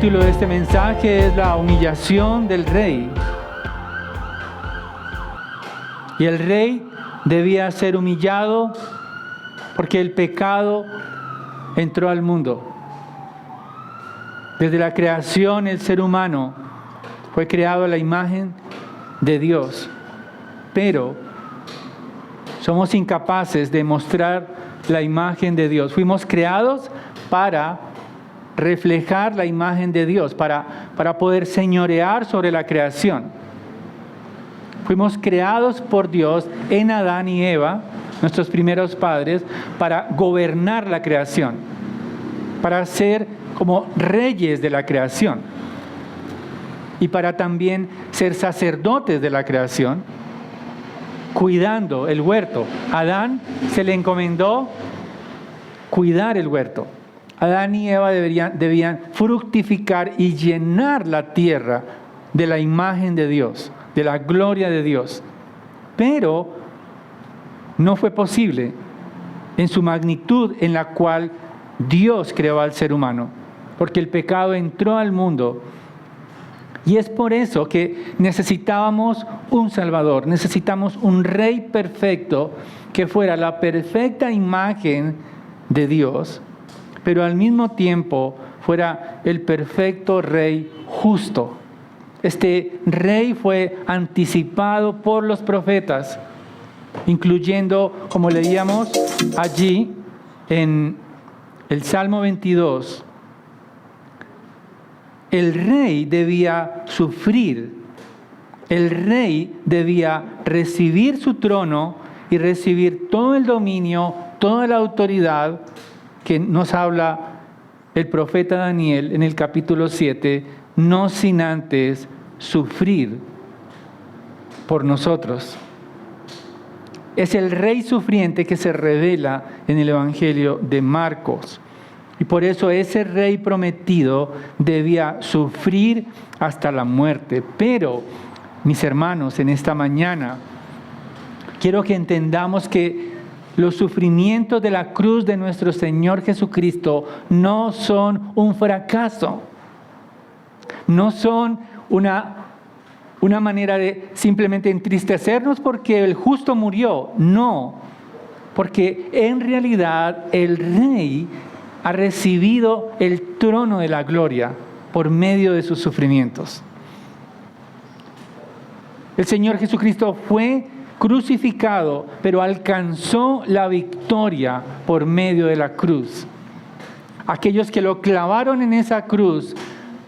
título de este mensaje es la humillación del rey. Y el rey debía ser humillado porque el pecado entró al mundo. Desde la creación, el ser humano fue creado a la imagen de Dios, pero somos incapaces de mostrar la imagen de Dios. Fuimos creados para reflejar la imagen de Dios, para poder señorear sobre la creación. Fuimos creados por Dios en Adán y Eva, nuestros primeros padres, para gobernar la creación, para ser como reyes de la creación y para también ser sacerdotes de la creación, cuidando el huerto. A Adán se le encomendó cuidar el huerto. Adán y Eva debían fructificar y llenar la tierra de la imagen de Dios, de la gloria de Dios. Pero no fue posible en su magnitud en la cual Dios creó al ser humano, porque el pecado entró al mundo. Y es por eso que necesitábamos un Salvador, necesitamos un Rey perfecto que fuera la perfecta imagen de Dios, pero al mismo tiempo fuera el perfecto Rey justo. Este Rey fue anticipado por los profetas, incluyendo, como leíamos allí en el Salmo 22, el rey debía sufrir, el rey debía recibir su trono y recibir todo el dominio, toda la autoridad que nos habla el profeta Daniel en el capítulo 7, no sin antes sufrir por nosotros. Es el rey sufriente que se revela en el Evangelio de Marcos. Y por eso ese rey prometido debía sufrir hasta la muerte. Pero, mis hermanos, en esta mañana, quiero que entendamos que los sufrimientos de la cruz de nuestro Señor Jesucristo no son un fracaso. No son una manera de simplemente entristecernos porque el justo murió. No, porque en realidad el rey ha recibido el trono de la gloria por medio de sus sufrimientos. El Señor Jesucristo fue crucificado, pero alcanzó la victoria por medio de la cruz. Aquellos que lo clavaron en esa cruz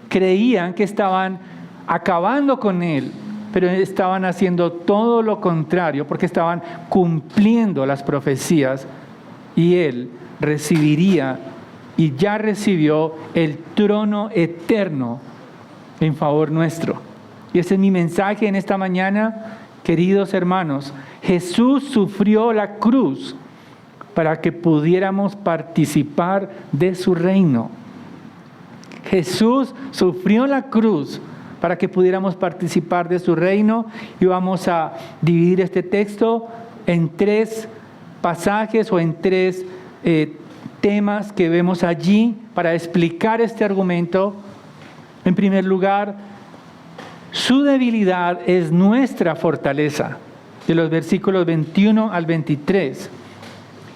creían que estaban acabando con Él, pero estaban haciendo todo lo contrario, porque estaban cumpliendo las profecías y Él recibiría y ya recibió el trono eterno en favor nuestro. Y ese es mi mensaje en esta mañana, queridos hermanos. Jesús sufrió la cruz para que pudiéramos participar de su reino. Jesús sufrió la cruz para que pudiéramos participar de su reino. Y vamos a dividir este texto en 3 pasajes o en 3 temas que vemos allí para explicar este argumento. En primer lugar, su debilidad es nuestra fortaleza, de los versículos 21 al 23.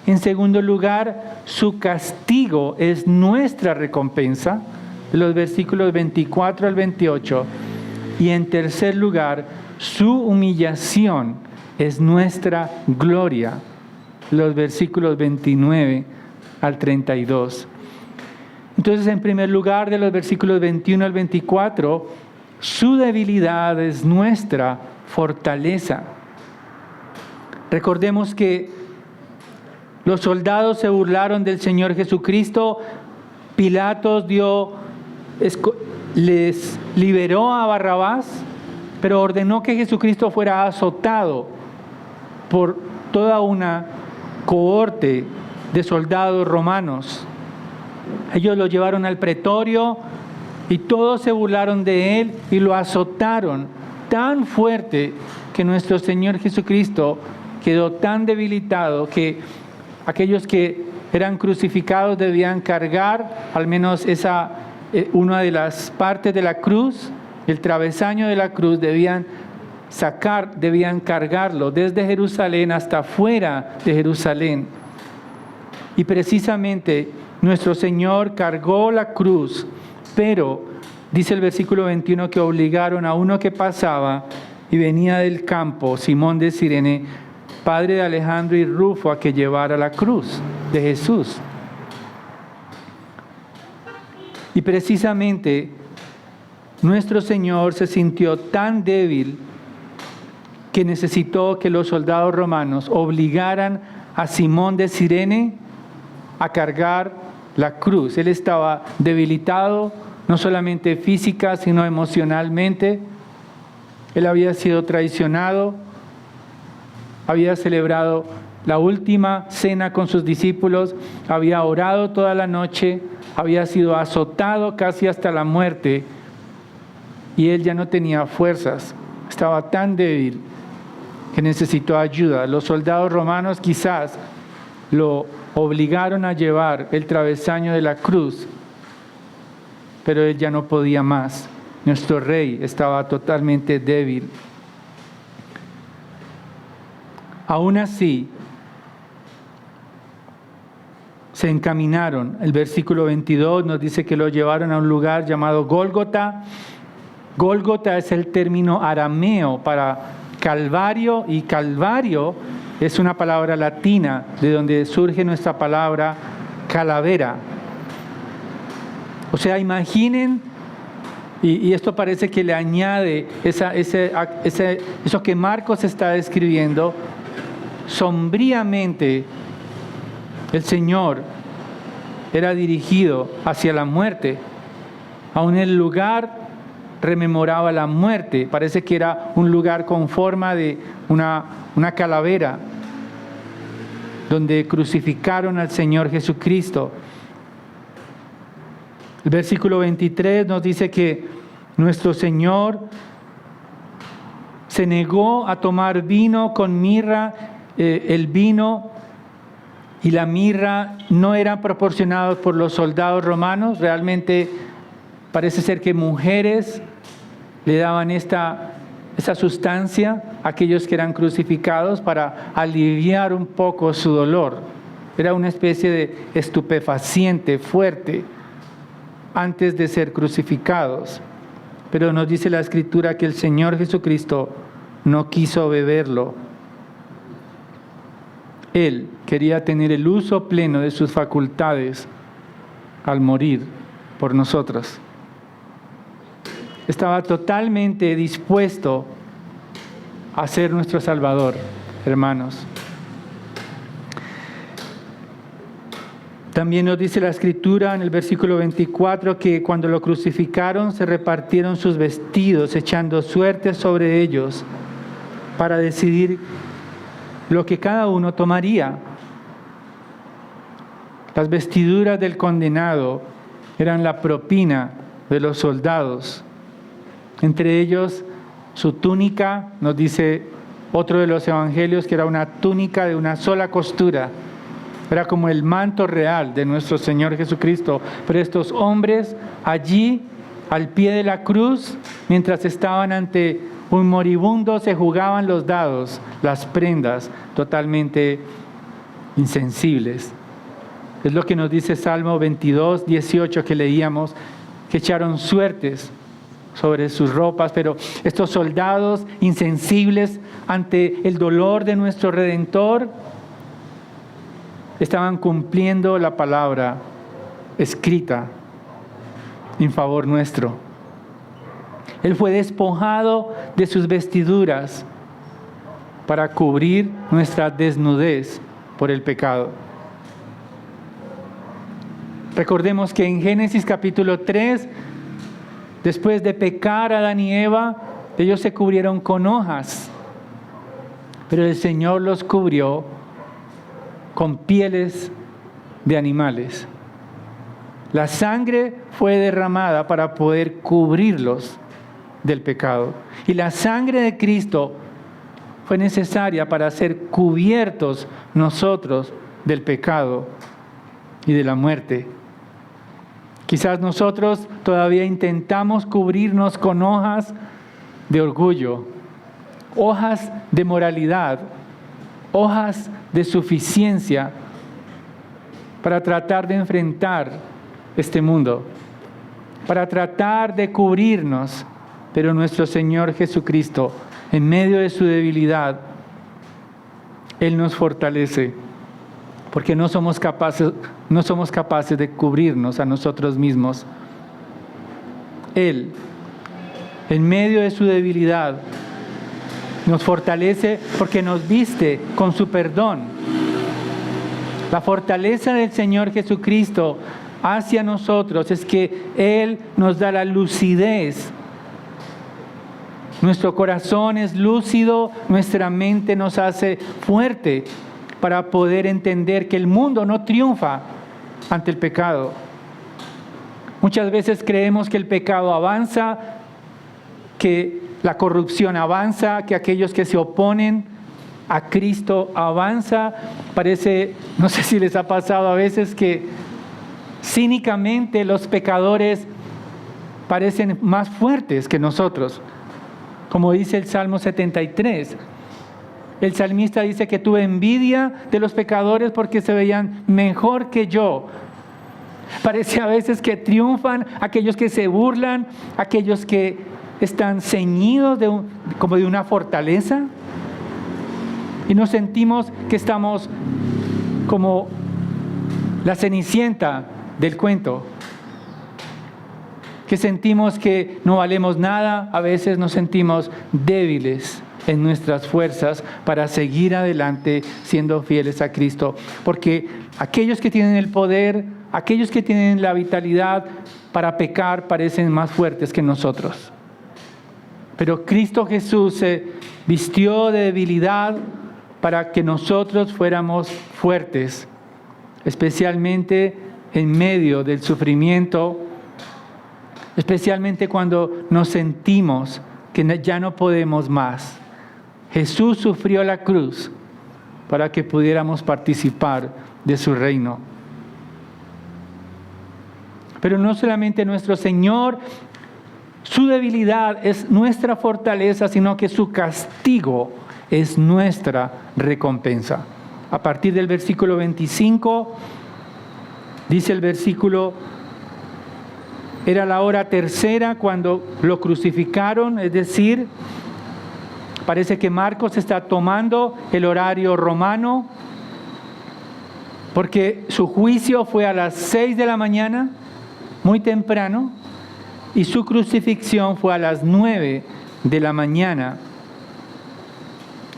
En segundo lugar, su castigo es nuestra recompensa, de los versículos 24 al 28. Y en tercer lugar, su humillación es nuestra gloria, los versículos 29 al 32. Entonces, en primer lugar, de los versículos 21 al 24, su debilidad es nuestra fortaleza. Recordemos que los soldados se burlaron del Señor Jesucristo. Pilatos les liberó a Barrabás, pero ordenó que Jesucristo fuera azotado por toda una cohorte de soldados romanos. Ellos lo llevaron al pretorio y todos se burlaron de él y lo azotaron tan fuerte que nuestro Señor Jesucristo quedó tan debilitado que aquellos que eran crucificados debían cargar al menos esa una de las partes de la cruz, el travesaño de la cruz, debían cargarlo desde Jerusalén hasta fuera de Jerusalén. Y precisamente nuestro Señor cargó la cruz, pero dice el versículo 21 que obligaron a uno que pasaba y venía del campo, Simón de Cirene, padre de Alejandro y Rufo, a que llevara la cruz de Jesús. Y precisamente nuestro Señor se sintió tan débil que necesitó que los soldados romanos obligaran a Simón de Cirene a cargar la cruz. Él estaba debilitado, no solamente física, sino emocionalmente. Él había sido traicionado, había celebrado la última cena con sus discípulos, había orado toda la noche, había sido azotado casi hasta la muerte y él ya no tenía fuerzas, estaba tan débil que necesitó ayuda. Los soldados romanos quizás lo obligaron a llevar el travesaño de la cruz, pero él ya no podía más. Nuestro rey estaba totalmente débil. Aún así, se encaminaron. El versículo 22 nos dice que lo llevaron a un lugar llamado Gólgota. Gólgota es el término arameo para Calvario, y Calvario es una palabra latina de donde surge nuestra palabra calavera. O sea, imaginen, y esto parece que le añade eso que Marcos está describiendo, sombríamente el Señor era dirigido hacia la muerte. Aún el lugar rememoraba la muerte. Parece que era un lugar con forma de una calavera donde crucificaron al Señor Jesucristo. El versículo 23 nos dice que nuestro Señor se negó a tomar vino con mirra. El vino y la mirra no eran proporcionados por los soldados romanos. Realmente parece ser que mujeres le daban esa sustancia a aquellos que eran crucificados para aliviar un poco su dolor. Era una especie de estupefaciente fuerte antes de ser crucificados. Pero nos dice la Escritura que el Señor Jesucristo no quiso beberlo. Él quería tener el uso pleno de sus facultades al morir por nosotros. Estaba totalmente dispuesto a ser nuestro Salvador, hermanos. También nos dice la Escritura en el versículo 24 que cuando lo crucificaron se repartieron sus vestidos, echando suertes sobre ellos para decidir lo que cada uno tomaría. Las vestiduras del condenado eran la propina de los soldados. Entre ellos, su túnica, nos dice otro de los evangelios, que era una túnica de una sola costura. Era como el manto real de nuestro Señor Jesucristo. Pero estos hombres allí, al pie de la cruz, mientras estaban ante un moribundo, se jugaban los dados, las prendas, totalmente insensibles. Es lo que nos dice Salmo 22, 18 que leíamos, que echaron suertes sobre sus ropas, pero estos soldados insensibles ante el dolor de nuestro Redentor estaban cumpliendo la palabra escrita en favor nuestro. Él fue despojado de sus vestiduras para cubrir nuestra desnudez por el pecado. Recordemos que en Génesis capítulo 3, después de pecar Adán y Eva, ellos se cubrieron con hojas, pero el Señor los cubrió con pieles de animales. La sangre fue derramada para poder cubrirlos del pecado. Y la sangre de Cristo fue necesaria para ser cubiertos nosotros del pecado y de la muerte. Quizás nosotros todavía intentamos cubrirnos con hojas de orgullo, hojas de moralidad, hojas de suficiencia para tratar de enfrentar este mundo, para tratar de cubrirnos. Pero nuestro Señor Jesucristo, en medio de su debilidad, Él nos fortalece, porque no somos capaces de cubrirnos a nosotros mismos. Él, en medio de su debilidad, nos fortalece porque nos viste con su perdón. La fortaleza del Señor Jesucristo hacia nosotros es que Él nos da la lucidez. Nuestro corazón es lúcido, nuestra mente nos hace fuerte para poder entender que el mundo no triunfa ante el pecado. Muchas veces creemos que el pecado avanza, que la corrupción avanza, que aquellos que se oponen a Cristo avanza. Parece, no sé si les ha pasado a veces que cínicamente los pecadores parecen más fuertes que nosotros. Como dice el Salmo 73, el salmista dice que tuve envidia de los pecadores porque se veían mejor que yo. Parece a veces que triunfan aquellos que se burlan, aquellos que están ceñidos como de una fortaleza. Y nos sentimos que estamos como la Cenicienta del cuento. Que sentimos que no valemos nada, a veces nos sentimos débiles en nuestras fuerzas para seguir adelante siendo fieles a Cristo. Porque aquellos que tienen el poder, aquellos que tienen la vitalidad para pecar parecen más fuertes que nosotros. Pero Cristo Jesús se vistió de debilidad para que nosotros fuéramos fuertes, especialmente en medio del sufrimiento, especialmente cuando nos sentimos que ya no podemos más. Jesús sufrió la cruz para que pudiéramos participar de su reino. Pero no solamente nuestro Señor, su debilidad es nuestra fortaleza, sino que su castigo es nuestra recompensa. A partir del versículo 25, dice el versículo: era la hora tercera cuando lo crucificaron, es decir, parece que Marcos está tomando el horario romano, porque su juicio fue a las 6 de la mañana, muy temprano, y su crucifixión fue a las 9 de la mañana.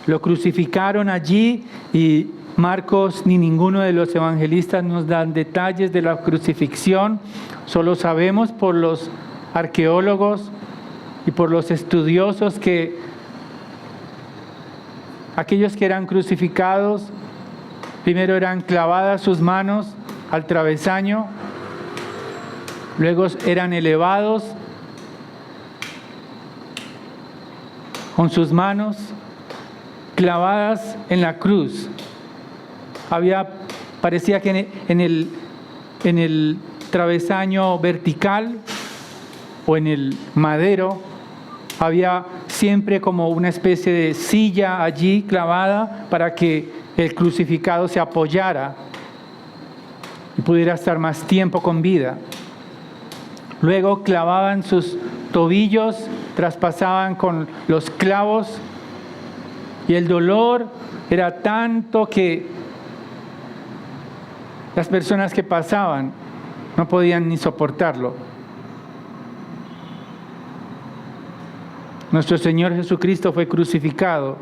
Lo crucificaron allí y Marcos ni ninguno de los evangelistas nos dan detalles de la crucifixión. Solo sabemos por los arqueólogos y por los estudiosos que aquellos que eran crucificados, primero eran clavadas sus manos al travesaño, luego eran elevados con sus manos clavadas en la cruz. Parecía que en el travesaño vertical o en el madero había siempre como una especie de silla allí clavada para que el crucificado se apoyara y pudiera estar más tiempo con vida. Luego clavaban sus tobillos, traspasaban con los clavos y el dolor era tanto que las personas que pasaban no podían ni soportarlo. Nuestro Señor Jesucristo fue crucificado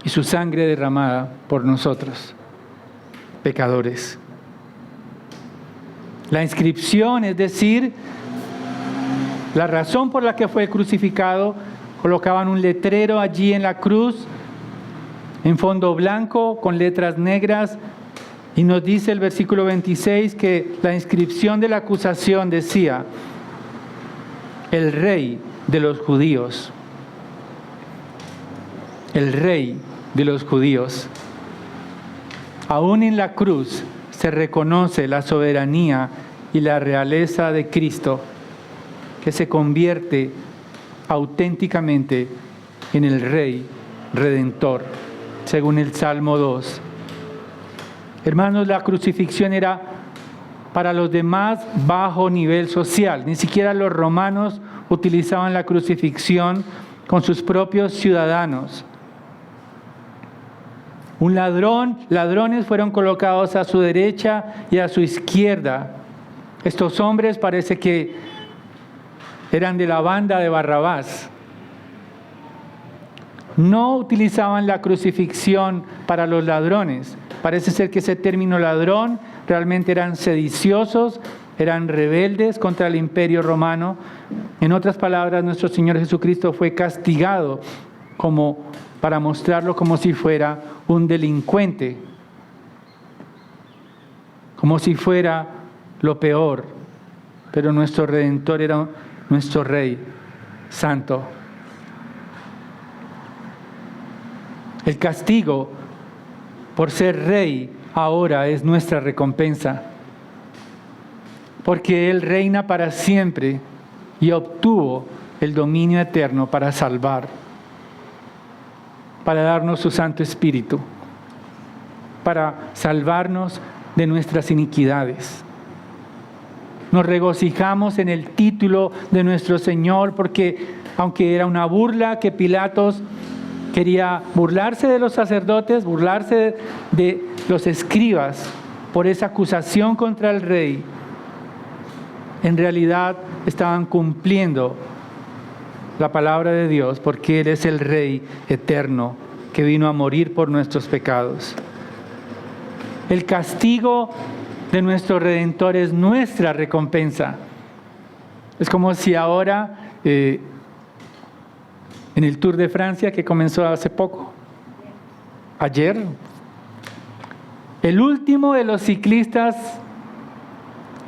y su sangre derramada por nosotros, pecadores. La inscripción, es decir, la razón por la que fue crucificado, colocaban un letrero allí en la cruz, en fondo blanco, con letras negras, y nos dice el versículo 26 que la inscripción de la acusación decía: el Rey de los judíos. El Rey de los judíos. Aún en la cruz se reconoce la soberanía y la realeza de Cristo, que se convierte auténticamente en el Rey Redentor, según el Salmo 2. Hermanos, la crucifixión era para los de más bajo nivel social. Ni siquiera los romanos utilizaban la crucifixión con sus propios ciudadanos. Ladrones fueron colocados a su derecha y a su izquierda. Estos hombres parece que eran de la banda de Barrabás. No utilizaban la crucifixión para los ladrones. Parece ser que ese término ladrón realmente eran sediciosos, eran rebeldes contra el imperio romano. En otras palabras, nuestro Señor Jesucristo fue castigado para mostrarlo como si fuera un delincuente, como si fuera lo peor. Pero nuestro Redentor era nuestro Rey Santo. El castigo por ser rey ahora es nuestra recompensa, porque Él reina para siempre y obtuvo el dominio eterno para salvar, para darnos su Santo Espíritu, para salvarnos de nuestras iniquidades. Nos regocijamos en el título de nuestro Señor, porque aunque era una burla que Pilatos quería burlarse de los sacerdotes, burlarse de los escribas por esa acusación contra el rey, en realidad estaban cumpliendo la palabra de Dios, porque Él es el Rey eterno que vino a morir por nuestros pecados. El castigo de nuestro Redentor es nuestra recompensa. Es como si ahora en el Tour de Francia que comenzó hace poco, ayer, el último de los ciclistas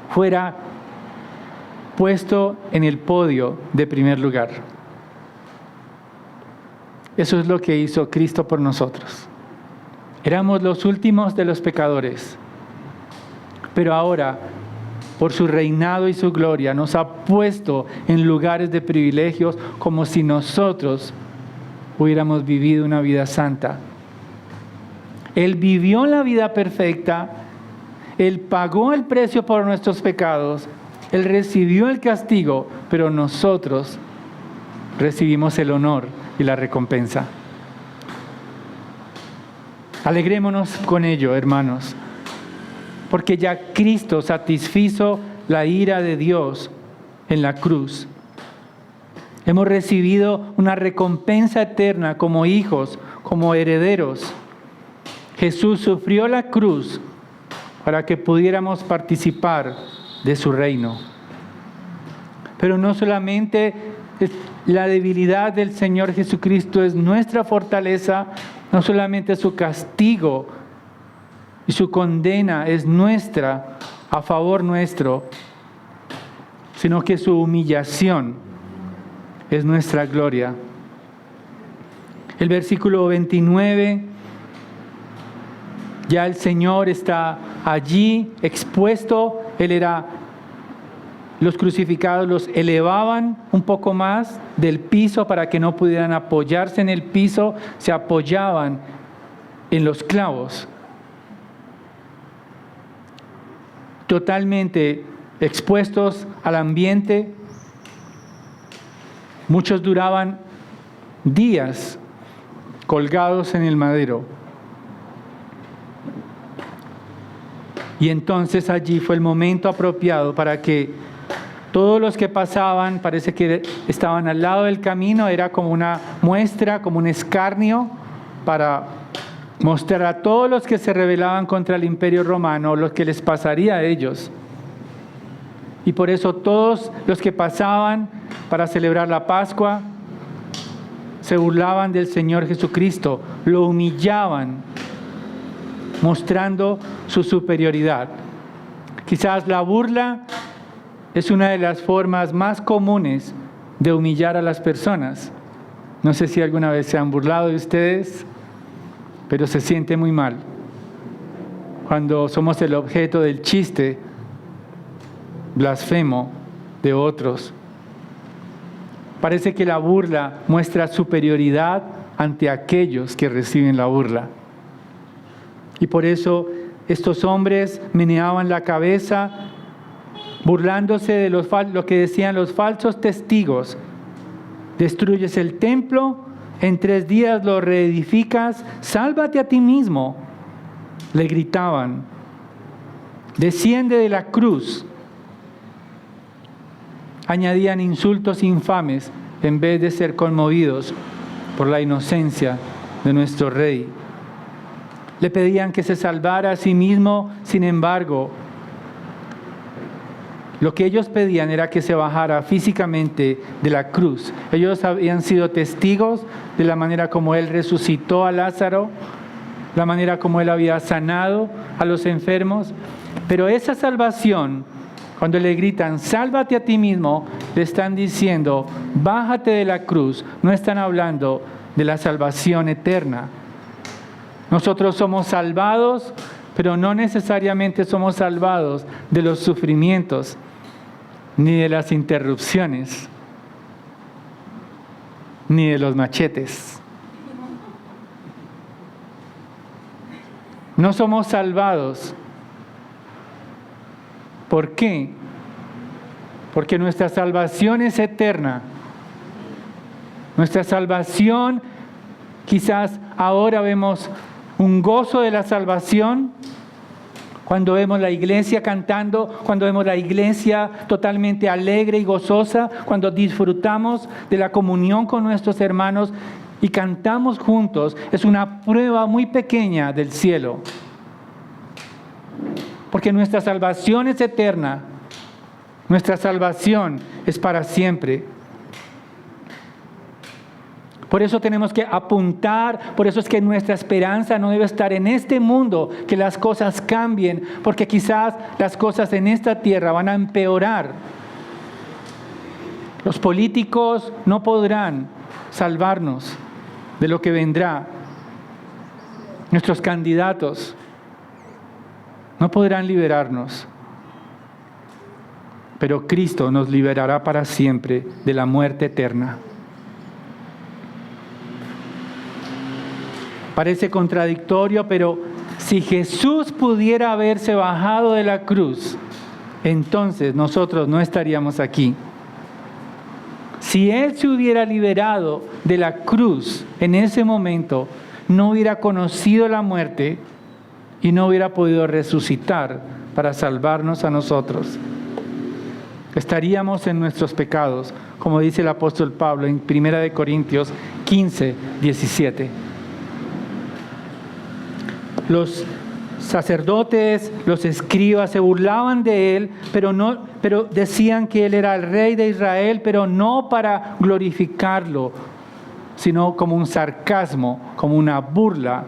fuera puesto en el podio de primer lugar. Eso es lo que hizo Cristo por nosotros. Éramos los últimos de los pecadores, pero ahora, por su reinado y su gloria, nos ha puesto en lugares de privilegios como si nosotros hubiéramos vivido una vida santa. Él vivió la vida perfecta, Él pagó el precio por nuestros pecados, Él recibió el castigo, pero nosotros recibimos el honor y la recompensa. Alegrémonos con ello, hermanos, porque ya Cristo satisfizo la ira de Dios en la cruz. Hemos recibido una recompensa eterna como hijos, como herederos. Jesús sufrió la cruz para que pudiéramos participar de su reino. Pero no solamente la debilidad del Señor Jesucristo es nuestra fortaleza, no solamente su castigo y su condena es nuestra, a favor nuestro, sino que su humillación es nuestra gloria. El versículo 29, ya el Señor está allí expuesto. Los crucificados los elevaban un poco más del piso para que no pudieran apoyarse en el piso, se apoyaban en los clavos. Totalmente expuestos al ambiente. Muchos duraban días colgados en el madero. Y entonces allí fue el momento apropiado para que todos los que pasaban, parece que estaban al lado del camino, era como una muestra, como un escarnio, para mostrar a todos los que se rebelaban contra el imperio romano lo que les pasaría a ellos. Y por eso todos los que pasaban para celebrar la Pascua se burlaban del Señor Jesucristo, lo humillaban, mostrando su superioridad. Quizás la burla es una de las formas más comunes de humillar a las personas. No sé si alguna vez se han burlado de ustedes, pero se siente muy mal. cuando somos el objeto del chiste blasfemo de otros. Parece que la burla muestra superioridad ante aquellos que reciben la burla. Y por eso estos hombres meneaban la cabeza, burlándose de lo que decían los falsos testigos. Destruyes el templo, en 3 días lo reedificas, sálvate a ti mismo. Le gritaban, desciende de la cruz. Añadían insultos infames en vez de ser conmovidos por la inocencia de nuestro Rey. Le pedían que se salvara a sí mismo, sin embargo, lo que ellos pedían era que se bajara físicamente de la cruz. Ellos habían sido testigos de la manera como Él resucitó a Lázaro, la manera como Él había sanado a los enfermos. Pero esa salvación, cuando le gritan, sálvate a ti mismo, le están diciendo, bájate de la cruz. No están hablando de la salvación eterna. Nosotros somos salvados, pero no necesariamente somos salvados de los sufrimientos ni de las interrupciones, ni de los machetes. No somos salvados. ¿Por qué? Porque nuestra salvación es eterna. Nuestra salvación, quizás ahora vemos un gozo de la salvación, cuando vemos la iglesia cantando, cuando vemos la iglesia totalmente alegre y gozosa, cuando disfrutamos de la comunión con nuestros hermanos y cantamos juntos, es una prueba muy pequeña del cielo. Porque nuestra salvación es eterna, nuestra salvación es para siempre. Por eso tenemos que apuntar, por eso es que nuestra esperanza no debe estar en este mundo, que las cosas cambien, porque quizás las cosas en esta tierra van a empeorar. Los políticos no podrán salvarnos de lo que vendrá. Nuestros candidatos no podrán liberarnos, pero Cristo nos liberará para siempre de la muerte eterna. Parece contradictorio, pero si Jesús pudiera haberse bajado de la cruz, entonces nosotros no estaríamos aquí. Si Él se hubiera liberado de la cruz en ese momento, no hubiera conocido la muerte y no hubiera podido resucitar para salvarnos a nosotros. Estaríamos en nuestros pecados, como dice el apóstol Pablo en 1 Corintios 15, 17. Los sacerdotes, los escribas se burlaban de Él, pero decían que Él era el Rey de Israel, pero no para glorificarlo, sino como un sarcasmo, como una burla.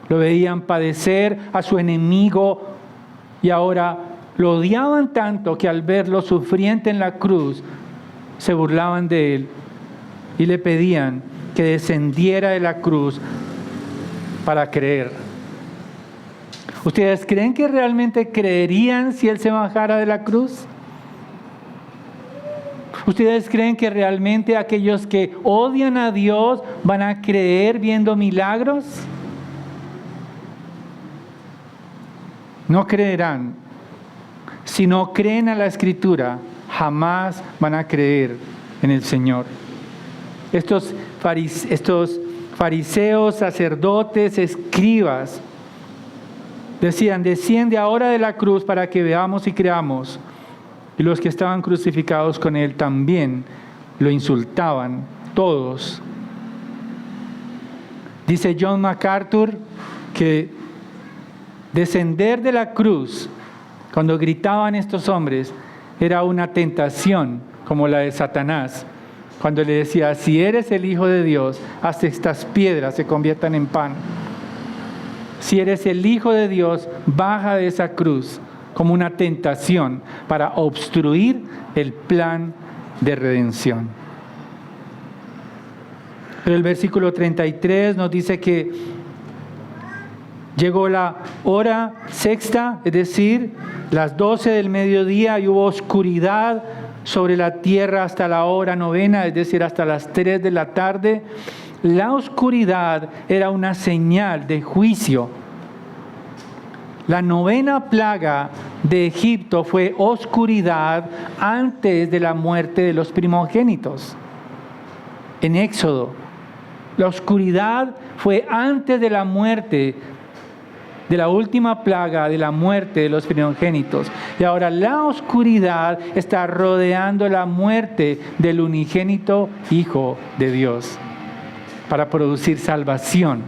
Lo veían padecer a su enemigo y ahora lo odiaban tanto que al verlo sufriente en la cruz, se burlaban de Él y le pedían que descendiera de la cruz para creer. ¿Ustedes creen que realmente creerían si Él se bajara de la cruz? ¿Ustedes creen que realmente aquellos que odian a Dios van a creer viendo milagros? No creerán. Si no creen a la Escritura, jamás van a creer en el Señor. Estos fariseos, sacerdotes, escribas, decían, desciende ahora de la cruz para que veamos y creamos. Y los que estaban crucificados con Él también lo insultaban, todos. Dice John MacArthur que descender de la cruz, cuando gritaban estos hombres, era una tentación como la de Satanás. Cuando le decía, si eres el Hijo de Dios, haz que estas piedras se conviertan en pan. Si eres el Hijo de Dios, baja de esa cruz como una tentación para obstruir el plan de redención. Pero el versículo 33 nos dice que Llegó la hora sexta, es decir, las 12 del mediodía, y hubo oscuridad sobre la tierra hasta la hora novena, es decir, hasta las 3 de la tarde. La oscuridad era una señal de juicio. La novena plaga de Egipto fue oscuridad antes de la muerte de los primogénitos. En Éxodo, la oscuridad fue antes de la muerte, de la última plaga, de la muerte de los primogénitos. Y ahora la oscuridad está rodeando la muerte del unigénito Hijo de Dios para producir salvación.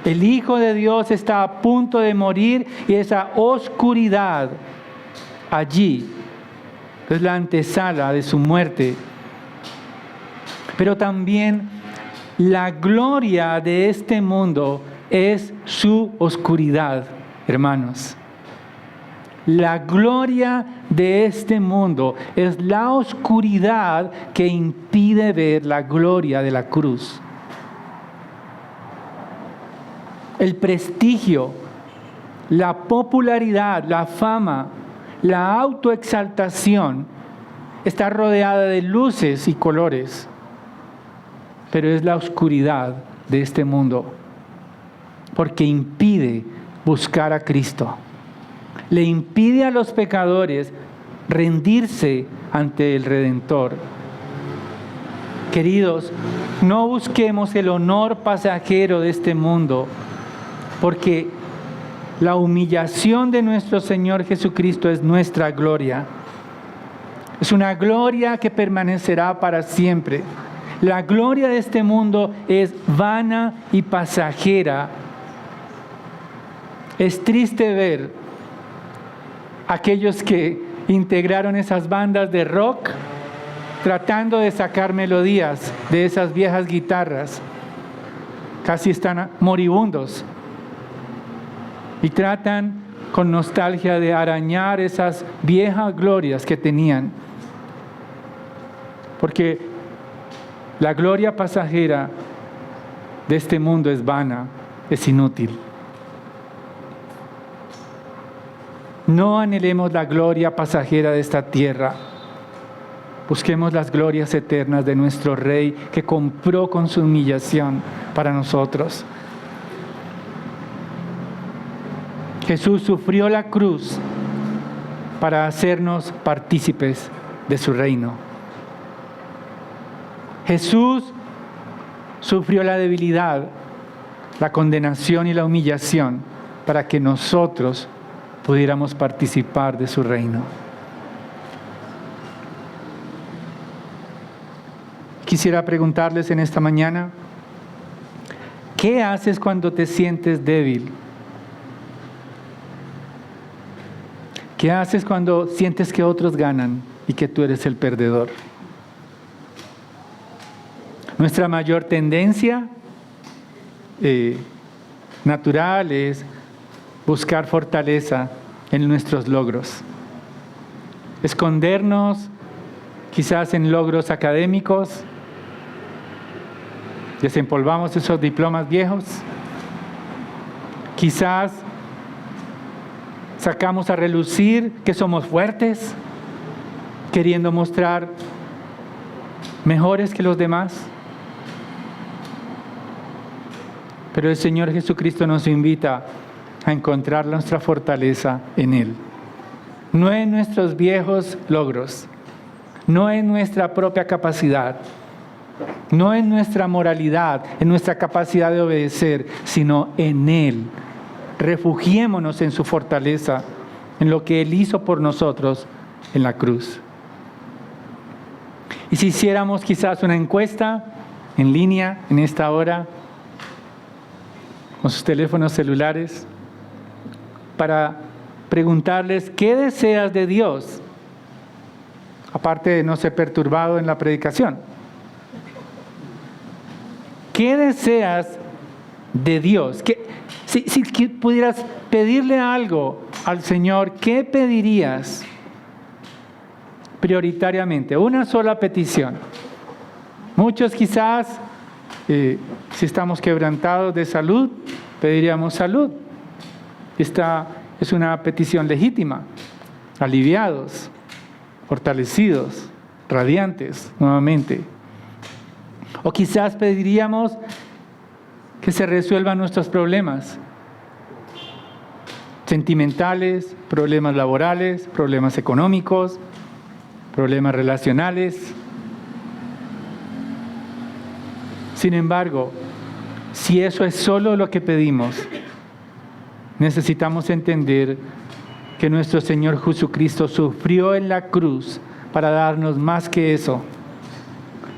El Hijo de Dios está a punto de morir y esa oscuridad allí es la antesala de su muerte. Pero también la gloria de este mundo es su oscuridad, hermanos. La gloria de este mundo es la oscuridad que impide ver la gloria de la cruz. El prestigio, la popularidad, la fama, la autoexaltación está rodeada de luces y colores, pero es la oscuridad de este mundo, porque impide buscar a Cristo. Le impide a los pecadores rendirse ante el Redentor. Queridos, no busquemos el honor pasajero de este mundo, porque la humillación de nuestro Señor Jesucristo es nuestra gloria. Es una gloria que permanecerá para siempre. La gloria de este mundo es vana y pasajera. Es triste ver aquellos que integraron esas bandas de rock tratando de sacar melodías de esas viejas guitarras. Casi están moribundos. Y tratan con nostalgia de arañar esas viejas glorias que tenían. Porque la gloria pasajera de este mundo es vana, es inútil. No anhelemos la gloria pasajera de esta tierra. Busquemos las glorias eternas de nuestro Rey que compró con su humillación para nosotros. Jesús sufrió la cruz para hacernos partícipes de su reino. Jesús sufrió la debilidad, la condenación y la humillación para que nosotros pudiéramos participar de su reino. Quisiera preguntarles en esta mañana, ¿qué haces cuando te sientes débil? ¿Qué haces cuando sientes que otros ganan y que tú eres el perdedor? Nuestra mayor tendencia natural es buscar fortaleza en nuestros logros. Escondernos quizás en logros académicos. Desempolvamos esos diplomas viejos. Quizás sacamos a relucir que somos fuertes, queriendo mostrar mejores que los demás. Pero el Señor Jesucristo nos invita a encontrar nuestra fortaleza en Él. No en nuestros viejos logros, no en nuestra propia capacidad, no en nuestra moralidad, en nuestra capacidad de obedecer, sino en Él. Refugiémonos en su fortaleza, en lo que Él hizo por nosotros en la cruz. Y si hiciéramos quizás una encuesta en línea en esta hora, con sus teléfonos celulares, para preguntarles qué deseas de Dios, aparte de no ser perturbado en la predicación. ¿Qué deseas de Dios? Si pudieras pedirle algo al Señor, ¿qué pedirías prioritariamente? Una sola petición. Muchos quizás Si estamos quebrantados de salud, pediríamos salud. Esta es una petición legítima. Aliviados, fortalecidos, radiantes nuevamente. O quizás pediríamos que se resuelvan nuestros problemas sentimentales, problemas laborales, problemas económicos, problemas relacionales. Sin embargo, si eso es solo lo que pedimos, necesitamos entender que nuestro Señor Jesucristo sufrió en la cruz para darnos más que eso,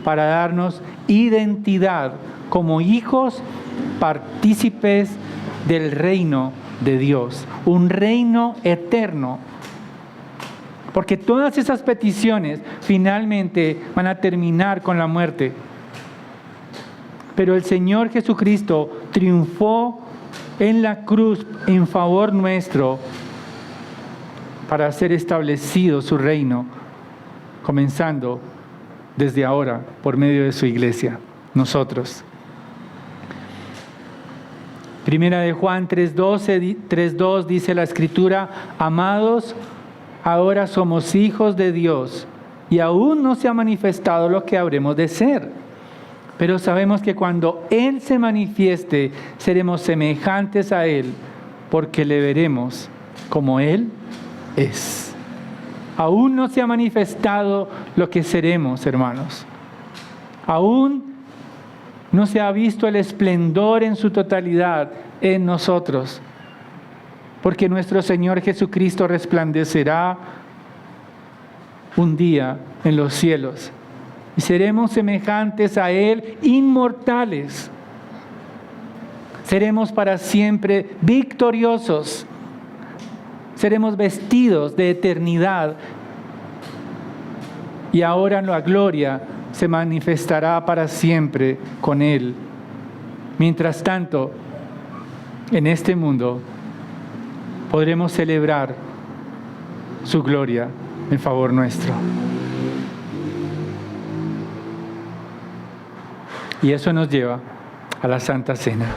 para darnos identidad como hijos partícipes del reino de Dios, un reino eterno. Porque todas esas peticiones finalmente van a terminar con la muerte. Pero el Señor Jesucristo triunfó en la cruz en favor nuestro para hacer establecido su reino, comenzando desde ahora por medio de su iglesia, nosotros. Primera de Juan 3:2 dice la Escritura: amados, ahora somos hijos de Dios y aún no se ha manifestado lo que habremos de ser. Pero sabemos que cuando Él se manifieste, seremos semejantes a Él, porque le veremos como Él es. Aún no se ha manifestado lo que seremos, hermanos. Aún no se ha visto el esplendor en su totalidad en nosotros, porque nuestro Señor Jesucristo resplandecerá un día en los cielos y seremos semejantes a Él, inmortales. Seremos para siempre victoriosos. Seremos vestidos de eternidad y ahora la gloria se manifestará para siempre con Él. Mientras tanto, en este mundo podremos celebrar su gloria en favor nuestro. Y eso nos lleva a la Santa Cena.